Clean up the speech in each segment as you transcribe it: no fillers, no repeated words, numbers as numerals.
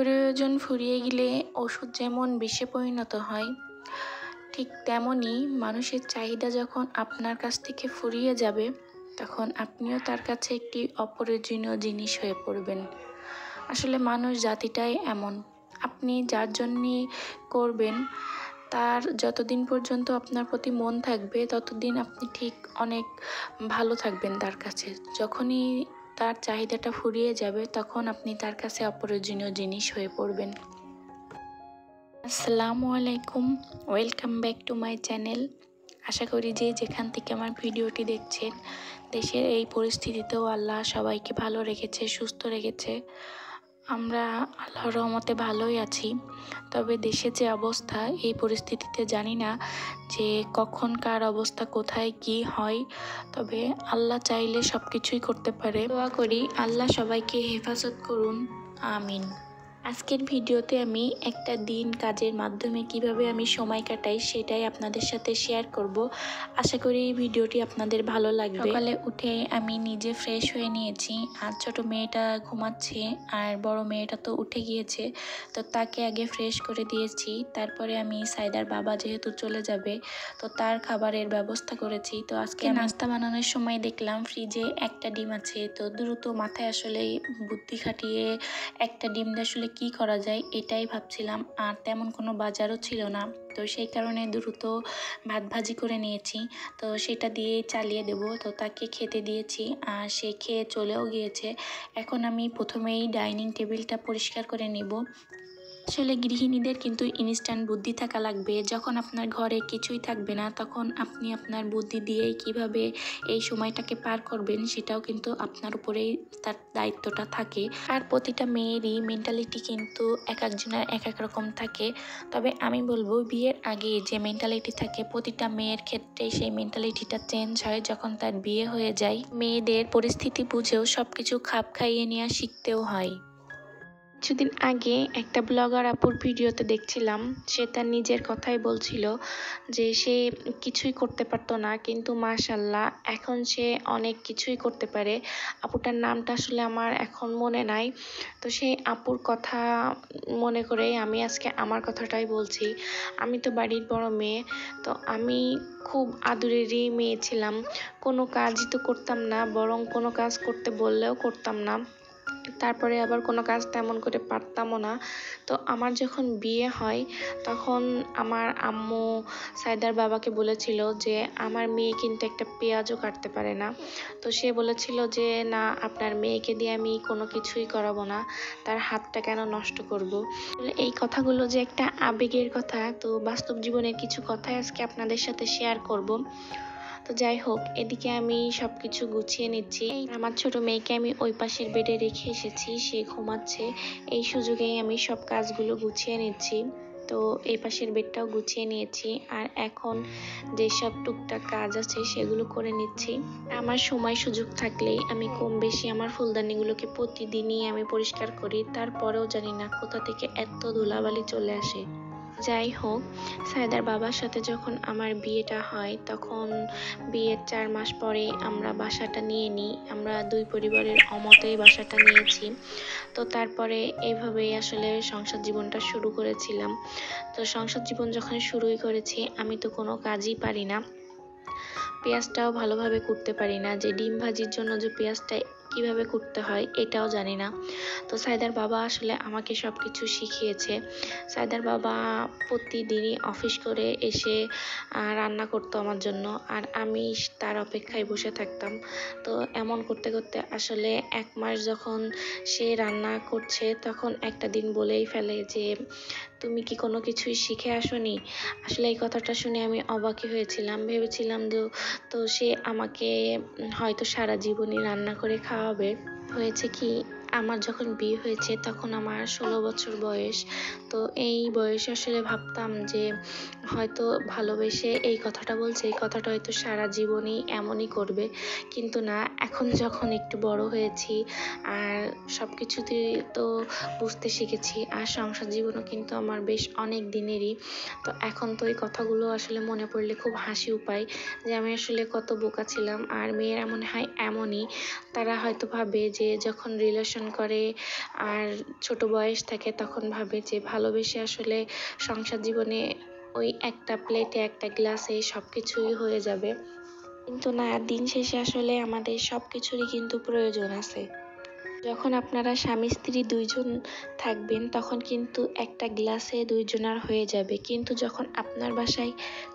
প্রয়োজন ফুরিয়ে গেলে ওষুধ যেমন বিষে পরিণত হয়, ঠিক তেমনই মানুষের চাহিদা যখন আপনার কাছ থেকে ফুরিয়ে যাবে তখন আপনিও তার কাছে একটি অপ্রয়োজনীয় জিনিস হয়ে পড়বেন। আসলে মানুষ জাতিটাই এমন, আপনি যার জন্যই করবেন তার যতদিন পর্যন্ত আপনার প্রতি মন থাকবে ততদিন আপনি ঠিক অনেক ভালো থাকবেন তার কাছে। যখনই তার চাহিদাটা ফুরিয়ে যাবে তখন আপনি তার কাছে অপ্রয়োজনীয় জিনিস হয়ে পড়বেন। আসসালামু আলাইকুম, welcome back to my channel. আশা করি যে যেখান থেকে আমার ভিডিওটি দেখছেন দেশের এই পরিস্থিতিতেও আল্লাহ সবাইকে ভালো রেখেছে, সুস্থ রেখেছে। আমরা আল্লাহর রহমতে ভালোই আছি। তবে দেশে যে অবস্থা, এই পরিস্থিতিতে জানি না যে কখন কার অবস্থা কোথায় কি হয়। তবে আল্লাহ চাইলে সব কিছুই করতে পারে। দোয়া করি আল্লাহ সবাইকে হেফাজত করুন, আমিন। আজকের ভিডিওতে আমি একটা দিন কাজের মাধ্যমে কিভাবে আমি সময় কাটাই সেটাই আপনাদের সাথে শেয়ার করব। আশা করি এই ভিডিওটি আপনাদের ভালো লাগবে। সকালে উঠে আমি নিজে ফ্রেশ হয়ে নিয়েছি, আর ছোট মেয়েটা ঘুমাচ্ছে আর বড় মেয়েটা তো উঠে গিয়েছে, তো তাকে আগে ফ্রেশ করে দিয়েছি। তারপরে আমি সাইদার বাবা যেহেতু চলে যাবে তো তার খাবারের ব্যবস্থা করেছি। তো আজকে নাস্তা বানানোর সময় দেখলাম ফ্রিজে একটা ডিম আছে, তো দ্রুত মাথায় আসলে বুদ্ধি খাটিয়ে একটা ডিম দিয়ে আসলে কি করা যায় এটাই ভাবছিলাম, আর তেমন কোনো বাজারও ছিল না। তো সেই কারণে দ্রুত ভাত ভাজি করে নিয়েছি, তো সেটা দিয়ে চালিয়ে দেব। তো তাকে খেতে দিয়েছি আর সে খেয়ে চলেও গিয়েছে। এখন আমি প্রথমেই ডাইনিং টেবিলটা পরিষ্কার করে নেব। আসলে গৃহিণীদের কিন্তু ইনস্ট্যান্ট বুদ্ধি থাকা লাগবে। যখন আপনার ঘরে কিছুই থাকবে না তখন আপনি আপনার বুদ্ধি দিয়েই কিভাবে এই সময়টাকে পার করবেন সেটাও কিন্তু আপনার উপরেই তার দায়িত্বটা থাকে। আর প্রতিটা মেয়েরই মেন্টালিটি কিন্তু এক একজনের এক এক রকম থাকে। তবে আমি বলবো বিয়ের আগে যে মেন্টালিটি থাকে প্রতিটা মেয়ের ক্ষেত্রে সেই মেন্টালিটিটা চেঞ্জ হয় যখন তার বিয়ে হয়ে যায়। মেয়েদের পরিস্থিতি বুঝেও সব কিছু খাপ খাইয়ে নেওয়া শিখতেও হয়। কিছুদিন আগে একটা ব্লগার আপুর ভিডিওতে দেখছিলাম, সে তার নিজের কথাই বলছিল যে সে কিছুই করতে পারতো না, কিন্তু মাশাল্লাহ এখন সে অনেক কিছুই করতে পারে। আপুটার নামটা আসলে আমার এখন মনে নাই। তো সেই আপুর কথা মনে করে আমি আজকে আমার কথাটাই বলছি। আমি তো বাড়ির বড় মেয়ে, তো আমি খুব আদুরেরই মেয়ে ছিলাম। কোনো কাজই তো করতাম না, বরং কোনো কাজ করতে বললেও করতাম না। তারপরে আবার কোনো কাজ তেমন করে পারতামও না। তো আমার যখন বিয়ে হয় তখন আমার আম্মু সাইদার বাবাকে বলেছিল যে আমার মেয়ে কিন্তু একটা পেঁয়াজও কাটতে পারে না। তো সে বলেছিল যে না, আপনার মেয়েকে দিয়ে আমি কোনো কিছুই করাবো না, তার হাতটা কেন নষ্ট করব। এই কথাগুলো যে একটা আবেগের কথা, তো বাস্তব জীবনের কিছু কথাই আজকে আপনাদের সাথে শেয়ার করব। তো যাই হোক, এদিকে আমি সবকিছু গুছিয়ে নিচ্ছি। আমার ছোট মেয়েকে আমি ওই পাশের বেডে রেখে এসেছি, সে ঘুমাচ্ছে। এই সুযোগেই আমি সব কাজগুলো গুছিয়ে নিচ্ছি। তো এই পাশের বেডটাও গুছিয়ে নিয়েছি, আর এখন যেসব টুকটাক কাজ আছে সেগুলো করে নিচ্ছি। আমার সময় সুযোগ থাকলেই আমি কম বেশি আমার ফুলদানিগুলোকে প্রতিদিনই আমি পরিষ্কার করি, তারপরেও জানি না কোথা থেকে এত ধুলাবালি চলে আসে। যাই হোক, সাইদার বাবার সাথে যখন আমার বিয়েটা হয় তখন বিয়ের 4 মাস পরে আমরা বাসাটা নিয়ে নিই। আমরা দুই পরিবারের অমতেই বাসাটা নিয়েছি। তো তারপরে এইভাবেই আসলে সংসার জীবনটা শুরু করেছিলাম। তো সংসার জীবন যখন শুরুই করেছি আমি তো কোনো কাজই পারি না, পেঁয়াজটাও ভালোভাবে কুটতে পারি না, যে ডিম ভাজির জন্য যে পেঁয়াজটা কিভাবে কুটতে হয় এটাও জানি না। তো সাইদার বাবা আসলে আমাকে সব কিছু শিখিয়েছে। সাইদার বাবা প্রতিদিনই অফিস করে এসে রান্না করতো আমার জন্য, আর আমি তার অপেক্ষায় বসে থাকতাম। তো এমন করতে করতে আসলে 1 মাস যখন সে রান্না করছে তখন একটা দিন বলেই ফেলে যে তুমি কি কোনো কিছুই শিখে আসোনি। আসলে এই কথাটা শুনে আমি অবাকই হয়েছিলাম, ভেবেছিলাম তো সে আমাকে হয়তো সারা জীবনই রান্না করে খাওয়াবে। হয়েছে কি, আমার যখন বিয়ে হয়েছে তখন আমার 16 বছর বয়স। তো এই বয়সে আসলে ভাবতাম যে হয়তো ভালোবেসে এই কথাটা বলছে, এই কথাটা হয়তো সারা জীবনই এমনই করবে। কিন্তু না, এখন যখন একটু বড় হয়েছি আর সব কিছুতেই তো বুঝতে শিখেছি, আর সংসার জীবনও কিন্তু আমার বেশ অনেক দিনেরই। তো এখন তো এই কথাগুলো আসলে মনে পড়লে খুব হাসি পায় যে আমি আসলে কত বোকা ছিলাম। আর মেয়েরা মনে হয় এমনই, তারা হয়তো ভাবে যে যখন রিলেশন টেনশন করে আর ছোট বয়স থাকে, তখন ভাবে যে ভালোবেসে আসলে সংসার জীবনে ওই একটা প্লেটে একটা গ্লাসে সব কিছুই হয়ে যাবে। কিন্তু না, দিন শেষে আসলে আমাদের সব কিছুরই কিন্তু প্রয়োজন আছে। যখন আপনারা স্বামী স্ত্রী দুইজন থাকবেন তখন কিন্তু একটা গ্লাসে দুইজনার হয়ে যাবে, কিন্তু যখন আপনার বাসায়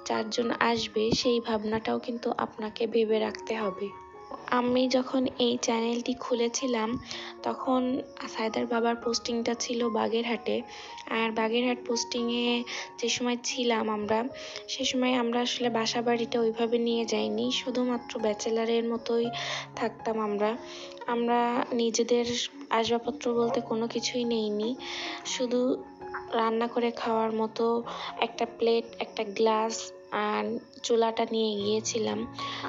4 জন আসবে সেই ভাবনাটাও কিন্তু আপনাকে ভেবে রাখতে হবে। আমি যখন এই চ্যানেলটি খুলেছিলাম তখন সায়দার বাবার পোস্টিংটা ছিল বাগেরহাটে। আর বাগেরহাট পোস্টিংয়ে যে সময় ছিলাম আমরা, সে সময় আমরা আসলে বাসা বাড়িটা ওইভাবে নিয়ে যাইনি, শুধুমাত্র ব্যাচেলারের মতোই থাকতাম আমরা। আমরা নিজেদের আসবাবপত্র বলতে কোনো কিছুই নেইনি, শুধু রান্না করে খাওয়ার মতো একটা প্লেট, একটা গ্লাস আর চুলাটা নিয়ে গিয়েছিলাম।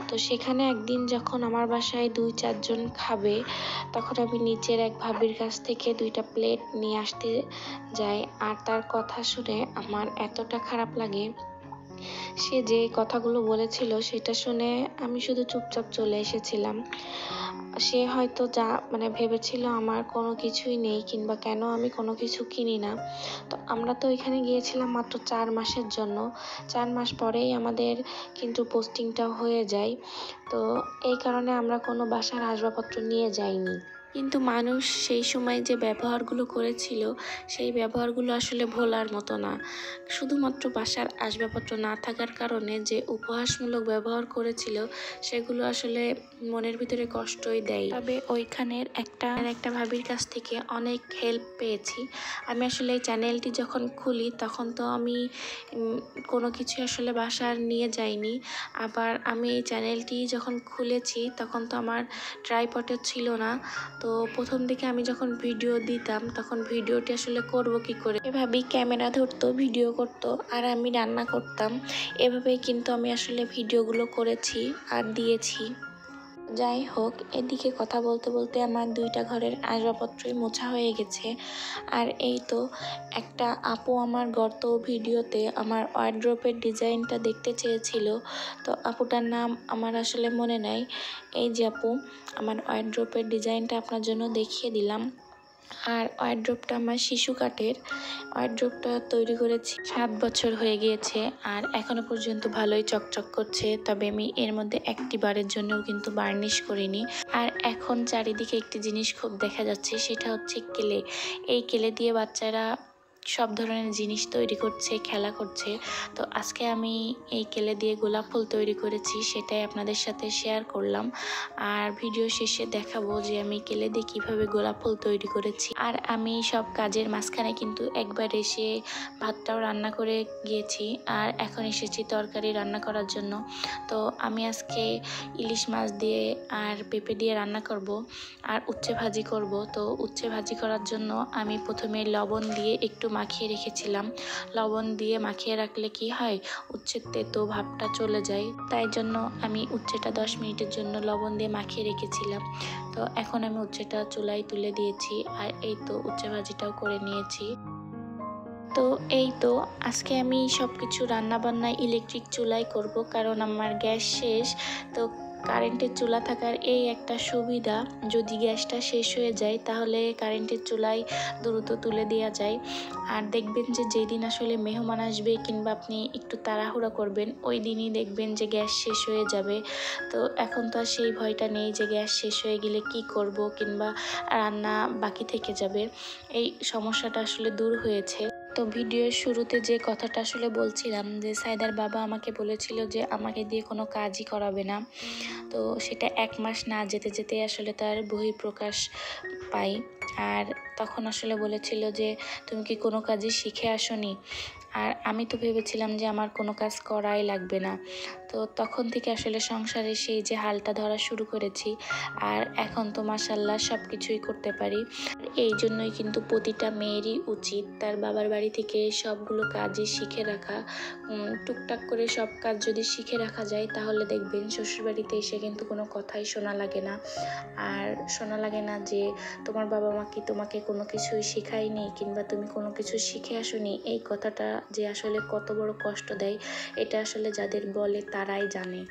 তো সেখানে একদিন যখন আমার বাসায় 2-4 জন খাবে, তখন আমি নিচের এক ভাবির কাছ থেকে 2টা প্লেট নিয়ে আসতে যাই। আর তার কথা শুনে আমার এতটা খারাপ লাগে। সে যে কথাগুলো বলেছিল সেটা শুনে আমি শুধু চুপচাপ চলে এসেছিলাম। সে হয়তো যা ভেবেছিল আমার কোনো কিছুই নেই কিংবা কেন আমি কোনো কিছু কিনি না। তো আমরা তো এখানে গিয়েছিলাম মাত্র 4 মাসের জন্য। 4 মাস পরেই আমাদের কিন্তু পোস্টিংটা হয়ে যায়। তো এই কারণে আমরা কোনো বাসার আসবাবপত্র নিয়ে যাইনি। কিন্তু মানুষ সেই সময় যে ব্যবহারগুলো করেছিল সেই ব্যবহারগুলো আসলে ভোলার মতো না। শুধুমাত্র বাসার আসবাবপত্র না থাকার কারণে যে উপহাসমূলক ব্যবহার করেছিল সেগুলো আসলে মনের ভিতরে কষ্টই দেয়। তবে ওইখানের একটা ভাবির কাছ থেকে অনেক হেল্প পেয়েছি। আমি আসলে এই চ্যানেলটি যখন খুলি তখন তো আমি কোনো কিছু আসলে বাসার নিয়ে যাইনি। আবার আমি এই চ্যানেলটি যখন খুলেছি তখন তো আমার ট্রাইপডও ছিল না। তো প্রথম দিকে আমি যখন ভিডিও দিতাম তখন ভিডিওটি আসলে করব কি করে, এভাবেই ক্যামেরা ধরতো, ভিডিও করতো আর আমি রান্না করতাম। এভাবেই কিন্তু আমি আসলে ভিডিওগুলো করেছি আর দিয়েছি। যাই হোক, এদিকে কথা বলতে বলতে আমার 2টা ঘরের আসবাবপত্রই মোছা হয়ে গেছে। আর এই তো একটা আপু আমার গত ভিডিওতে আমার ওয়ার্ড্রোপের ডিজাইনটা দেখতে চেয়েছিল। তো আপুটার নাম আমার আসলে মনে নাই। এই যে আপু, আমার ওয়ার্ড্রোপের ডিজাইনটা আপনার জন্য দেখিয়ে দিলাম। আর ওয়ার্ড্রোপটা আমার শিশু কাঠের। ওয়ার্ড্রোপটা তৈরি করেছি 7 বছর হয়ে গিয়েছে আর এখনো পর্যন্ত ভালোই চকচক করছে। তবে আমি এর মধ্যে একটি বারের জন্যও কিন্তু বার্নিশ করিনি। আর এখন চারিদিকে একটি জিনিস খুব দেখা যাচ্ছে, সেটা হচ্ছে ক্লে। এই ক্লে দিয়ে বাচ্চারা সব ধরনের জিনিস তৈরি করছে, খেলা করছে। তো আজকে আমি এই ক্লে দিয়ে গোলাপ ফুল তৈরি করেছি, সেটাই আপনাদের সাথে শেয়ার করলাম। আর ভিডিও শেষে দেখাবো যে আমি ক্লে দিয়ে কীভাবে গোলাপ ফুল তৈরি করেছি। আর আমি সব কাজের মাঝখানে কিন্তু একবার এসে ভাতটাও রান্না করে গিয়েছি আর এখন এসেছি তরকারি রান্না করার জন্য। তো আমি আজকে ইলিশ মাছ দিয়ে আর পেঁপে দিয়ে রান্না করব আর উচ্ছে ভাজি করব। তো উচ্ছে ভাজি করার জন্য আমি প্রথমে লবণ দিয়ে একটু মাখিয়ে রেখেছিলাম। লবণ দিয়ে মাখিয়ে রাখলে কি হয়, উচ্ছের তেতো ভাবটা চলে যায়, তাই জন্য আমি উচ্ছেটা 10 মিনিটের জন্য লবণ দিয়ে মাখিয়ে রেখেছিলাম। তো এখন আমি উচ্ছেটা চুলায় তুলে দিয়েছি আর এই তো উচ্ছে ভাজিটাও করে নিয়েছি। তো এই তো আজকে আমি সব কিছু রান্নাবান্না ইলেকট্রিক চুলায় করব, কারণ আমার গ্যাস শেষ। তো কারেন্টের চুলা থাকার এই একটা সুবিধা, যদি গ্যাসটা শেষ হয়ে যায় তাহলে কারেন্টের চুলায় দ্রুত তুলে দেওয়া যায়। আর দেখবেন যে যেদিন আসলে মেহমান আসবে কিংবা আপনি একটু তাড়াহুড়া করবেন ওই দিনই দেখবেন যে গ্যাস শেষ হয়ে যাবে। তো এখন তো আর সেই ভয়টা নেই যে গ্যাস শেষ হয়ে গেলে কি করব কিংবা রান্না বাকি থেকে যাবে। এই সমস্যাটা আসলে দূর হয়েছে। তো ভিডিওর শুরুতে যে কথাটা আসলে বলছিলাম যে সায়দার বাবা আমাকে বলেছিল যে আমাকে দিয়ে কোনো কাজই করাবে না। তো সেটা 1 মাস না যেতে যেতে আসলে তার বহিঃপ্রকাশ পাই। আর তখন আসলে বলেছিল যে তুমি কি কোনো কাজই শিখে আসোনি? আর আমি তো ভেবেছিলাম যে আমার কোনো কাজ করাই লাগবে না। তো তখন থেকে আসলে সংসারে সেই যে হালটা ধরা শুরু করেছি আর এখন তো মাশাআল্লাহ সব কিছুই করতে পারি। এই জন্যই কিন্তু প্রতিটা মেয়েরই উচিত তার বাবার বাড়ি থেকে সবগুলো কাজই শিখে রাখা। টুকটাক করে সব কাজ যদি শিখে রাখা যায় তাহলে দেখবেন শ্বশুরবাড়িতে এসে কিন্তু কোনো কথাই শোনা লাগে না। আর শোনা লাগে না যে তোমার বাবা মা কি তোমাকে কোনো কিছুই শেখায়নি কিংবা তুমি কোনো কিছু শিখে আসোনি। এই কথাটা যে আসলে কত বড় কষ্ট দেয় এটা আসলে যাদের বলে তারাই জানে।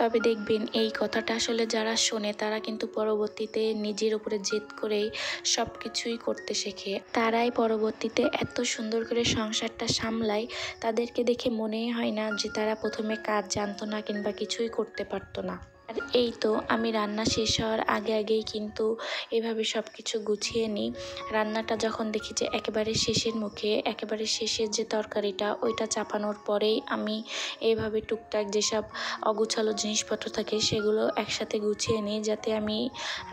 তবে দেখবেন এই কথাটা আসলে যারা শোনে তারা কিন্তু পরবর্তীতে নিজের উপরে জেদ করেই সব কিছুই করতে শেখে। তারাই পরবর্তীতে এত সুন্দর করে সংসারটা সামলায়, তাদেরকে দেখে মনেই হয় না যে তারা প্রথমে কাজ জানতো না কিংবা কিছুই করতে পারতো না। আর এই তো আমি রান্না শেষ হওয়ার আগেই কিন্তু এভাবে সব কিছু গুছিয়ে নিই। রান্নাটা যখন দেখি যে একেবারে শেষের মুখে, একেবারে শেষের যে তরকারিটা ওইটা চাপানোর পরেই আমি এইভাবে টুকটাক যেসব অগুছালো জিনিসপত্র থাকে সেগুলো একসাথে গুছিয়ে নিই, যাতে আমি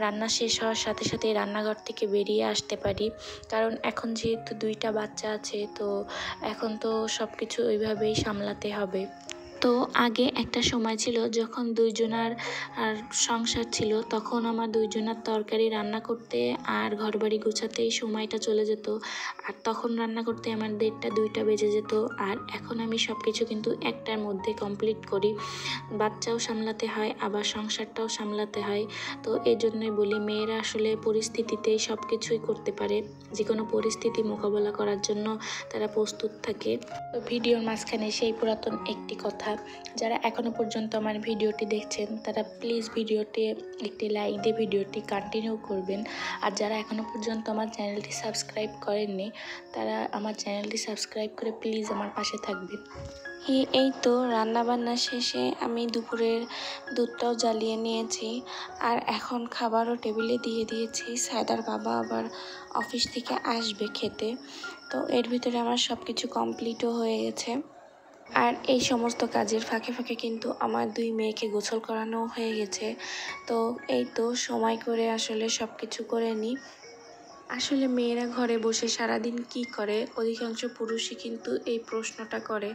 রান্না শেষ হওয়ার সাথে সাথে রান্নাঘর থেকে বেরিয়ে আসতে পারি। কারণ এখন যেহেতু 2টা বাচ্চা আছে, তো এখন তো সব কিছু ওইভাবেই সামলাতে হবে। তো আগে একটা সময় ছিল যখন 2জনার আর সংসার ছিল, তখন আমার 2জনার তরকারি রান্না করতে আর ঘরবাড়ি গোছাতেই সময়টা চলে যেত। আর তখন রান্না করতে আমার 1:30 2টা বেজে যেত। আর এখন আমি সব কিছু কিন্তু 1টার মধ্যে কমপ্লিট করি। বাচ্চাও সামলাতে হয়, আবার সংসারটাও সামলাতে হয়। তো এই জন্যই বলি মেয়েরা আসলে পরিস্থিতিতেই সব কিছুই করতে পারে, যে কোনো পরিস্থিতি মোকাবেলা করার জন্য তারা প্রস্তুত থাকে। তো ভিডিওর মাঝখানে সেই পুরাতন একটি কথা, যারা এখনো পর্যন্ত আমার ভিডিওটি দেখছেন তারা প্লিজ ভিডিওটি একটি লাইক দিয়ে ভিডিওটি কন্টিনিউ করবেন। আর যারা এখনো পর্যন্ত আমার চ্যানেলটি সাবস্ক্রাইব করেননি তারা আমার চ্যানেলটি সাবস্ক্রাইব করে প্লিজ আমার পাশে থাকবেন। এই তো রান্নাবান্না শেষে আমি দুপুরের দুধটাও জ্বালিয়ে নিয়েছি, আর এখন খাবারও টেবিলে দিয়ে দিয়েছি। সায়দার বাবা আবার অফিস থেকে আসবে খেতে, তো এর ভিতরে আমার সব কিছু কমপ্লিটও হয়ে গেছে। আর এই সমস্ত কাজের ফাঁকে ফাঁকে কিন্তু আমার 2 মেয়েকে গোসল করানো হয়ে গেছে। তো এই তো সময় করে আসলে সব কিছু করে নিই। আসলে মেয়েরা ঘরে বসে সারাদিন কি করে, অধিকাংশ পুরুষই কিন্তু এই প্রশ্নটা করে।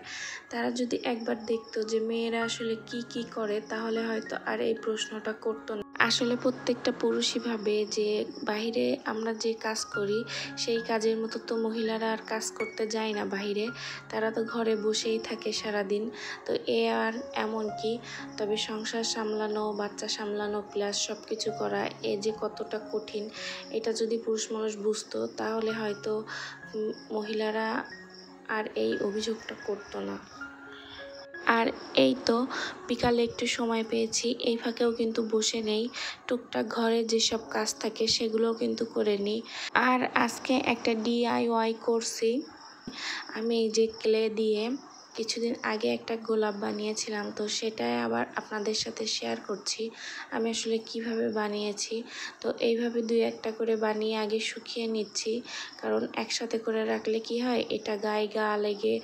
তারা যদি একবার দেখতো যে মেয়েরা আসলে কি করে, তাহলে হয়তো আর এই প্রশ্নটা করতো না। আসলে প্রত্যেকটা পুরুষই ভাবে যে বাইরে আমরা যে কাজ করি সেই কাজের মতো তো মহিলারা আর কাজ করতে যায় না বাইরে, তারা তো ঘরে বসেই থাকে সারাদিন। তো আর এমন কি, তবে সংসার সামলানো, বাচ্চা সামলানো প্লাস সব কিছু করা এ যে কতটা কঠিন, এটা যদি পুরুষ মানুষ বুঝতো তাহলে হয়তো মহিলারা আর এই অভিযোগটা করতো না। আর এই তো বিকালে একটু সময় পেয়েছি, এই ফাঁকেও কিন্তু বসে নেই, টুকটাক ঘরে যেসব কাজ থাকে সেগুলোও কিন্তু করে নিই। আর আজকে একটা DIY করছি। আমি এই যে ক্লে দিয়ে কিছুদিন আগে একটা গোলাপ বানিয়েছিলাম, তো সেটাই আবার আপনাদের সাথে শেয়ার করছি আমি আসলে কিভাবে বানিয়েছি। তো এইভাবে 2-1টা করে বানিয়ে আগে শুকিয়ে নিচ্ছি, কারণ একসাথে করে রাখলে কি হয়, এটা গায়ে গা লেগে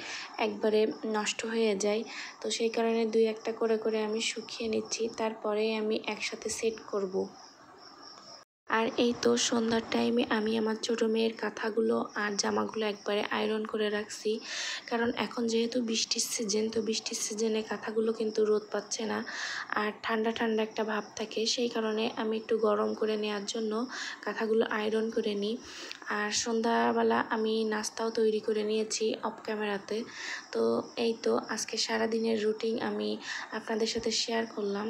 একবারে নষ্ট হয়ে যায়। তো সেই কারণে 2-1টা করে আমি শুকিয়ে নিচ্ছি, তারপরে আমি একসাথে সেট করব। আর এই তো সন্ধ্যার টাইমে আমি আমার ছোটো মেয়ের কাঁথাগুলো আর জামাগুলো একবারে আয়রন করে রাখছি, কারণ এখন যেহেতু বৃষ্টির সিজন, তো বৃষ্টির সিজনে কাঁথাগুলো কিন্তু রোদ পাচ্ছে না আর ঠান্ডা ঠান্ডা একটা ভাব থাকে, সেই কারণে আমি একটু গরম করে নেওয়ার জন্য কাঁথাগুলো আয়রন করে নিই। আর সন্ধ্যাবেলা আমি নাস্তাও তৈরি করে নিয়েছি অফ ক্যামেরাতে। তো এই তো আজকে সারাদিনের রুটিন আমি আপনাদের সাথে শেয়ার করলাম।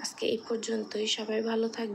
আজকে এই পর্যন্তই, সবাই ভালো থাকবে।